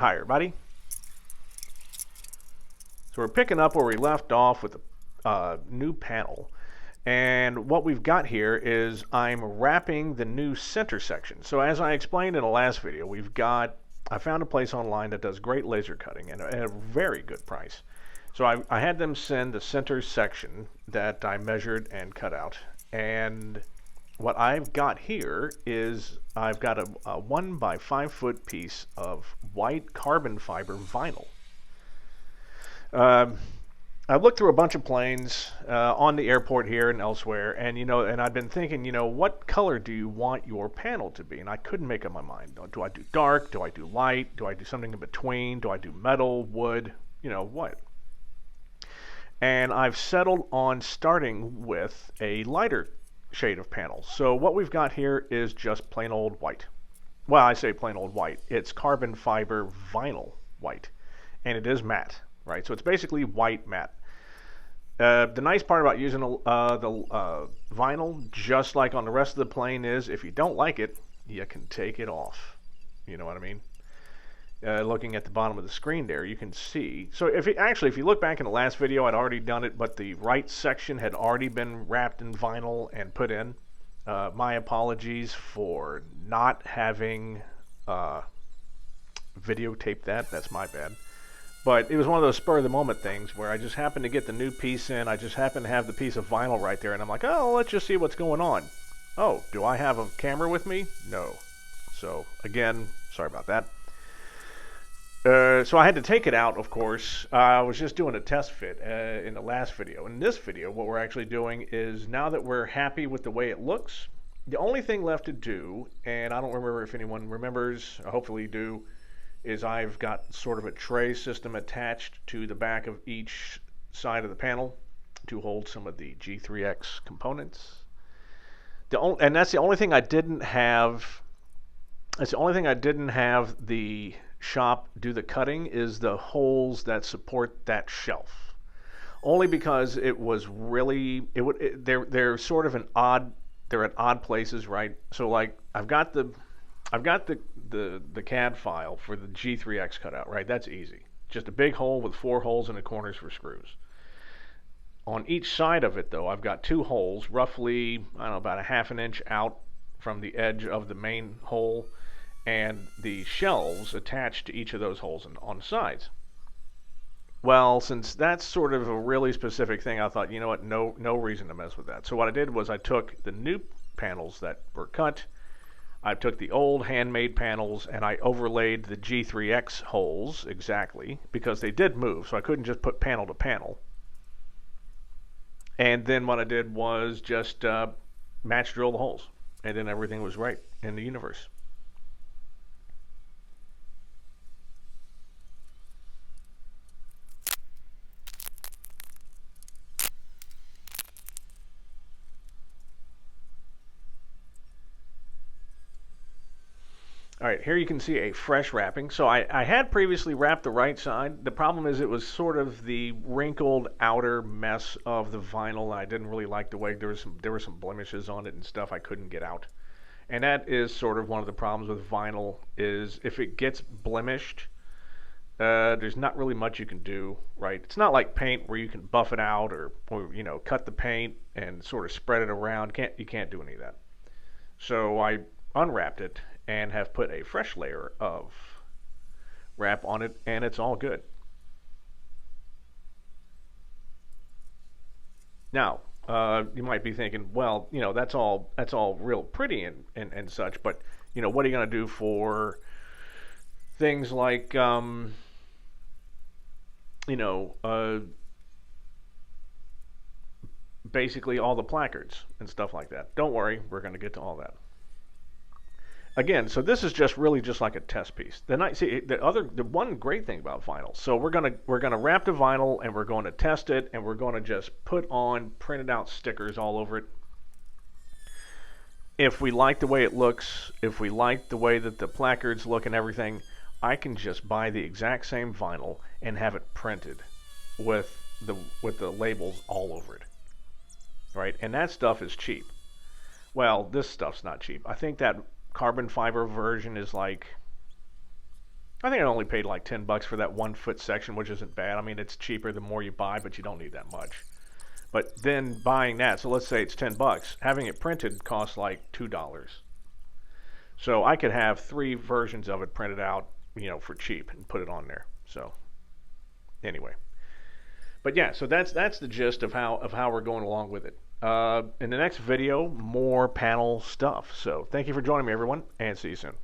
Hi everybody. So we're picking up where we left off with a new panel. And what we've got here is I'm wrapping the new center section. So as I explained in the last video, I found a place online that does great laser cutting and at a very good price. So I had them send the center section that I measured and cut out. And what I've got here is I've got a 1 by 5 foot piece of white carbon fiber vinyl. I looked through a bunch of planes on the airport here and elsewhere, and and I've been thinking, what color do you want your panel to be? And I couldn't make up my mind. Do I do dark? Do I do light? Do I do something in between? Do I do metal, wood? What? And I've settled on starting with a lighter shade of panel. So what we've got here is just plain old white. Well, I say plain old white. It's carbon fiber vinyl white, and it is matte. Right, so it's basically white matte. The nice part about using the vinyl, just like on the rest of the plane, is if you don't like it, you can take it off. You know what I mean? Looking at the bottom of the screen there, you can see. So if you look back in the last video, I'd already done it, but the right section had already been wrapped in vinyl and put in. My apologies for not having videotaped that. That's my bad. But it was one of those spur-of-the-moment things where I just happened to get the new piece in. I just happened to have the piece of vinyl right there, and I'm like, oh, let's just see what's going on. Oh, do I have a camera with me? No. So, again, sorry about that. So I had to take it out, of course. I was just doing a test fit in the last video. In this video, what we're actually doing is, now that we're happy with the way it looks, the only thing left to do, and I don't remember if anyone remembers, hopefully you do, is I've got sort of a tray system attached to the back of each side of the panel to hold some of the G3X components. And that's the only thing I didn't have. That's the only thing I didn't have the shop do the cutting, is the holes that support that shelf. Only because it was really they're sort of they're at odd places, right? So like I've got the CAD file for the G3X cutout, right? That's easy. Just a big hole with 4 holes in the corners for screws. On each side of it, though, I've got 2 holes, roughly, I don't know, about a ½ an inch out from the edge of the main hole, and the shelves attached to each of those holes on the sides. Well, since that's sort of a really specific thing, I thought, you know what, no reason to mess with that. So what I did was I took the new panels that were cut, I took the old handmade panels and I overlaid the G3X holes exactly, because they did move, so I couldn't just put panel to panel. And then what I did was just match drill the holes, and then everything was right in the universe. All right, here you can see a fresh wrapping. So I had previously wrapped the right side. The problem is it was sort of the wrinkled outer mess of the vinyl. I didn't really like the way there were some blemishes on it and stuff I couldn't get out. And that is sort of one of the problems with vinyl, is if it gets blemished, there's not really much you can do, right? It's not like paint where you can buff it out or cut the paint and sort of spread it around. You can't do any of that. So I unwrapped it and have put a fresh layer of wrap on it, and it's all good. Now, you might be thinking, well, that's all real pretty and such, but what are you going to do for things like basically all the placards and stuff like that? Don't worry, we're going to get to all that. Again, so this is really just like a test piece. The one great thing about vinyl. So we're gonna wrap the vinyl and we're going to test it, and we're going to just put on printed out stickers all over it. If we like the way it looks, if we like the way that the placards look and everything, I can just buy the exact same vinyl and have it printed with the labels all over it, right? And that stuff is cheap. Well, this stuff's not cheap. I think that carbon fiber version is like I think I only paid like 10 bucks for that 1 foot section, which isn't bad. I mean, it's cheaper the more you buy, but you don't need that much. But then buying that, so let's say it's 10 bucks, having it printed costs like $2. So I could have 3 versions of it printed out, for cheap and put it on there. So anyway, but yeah, so that's the gist of how we're going along with it. In the next video, more panel stuff. So thank you for joining me, everyone, and see you soon.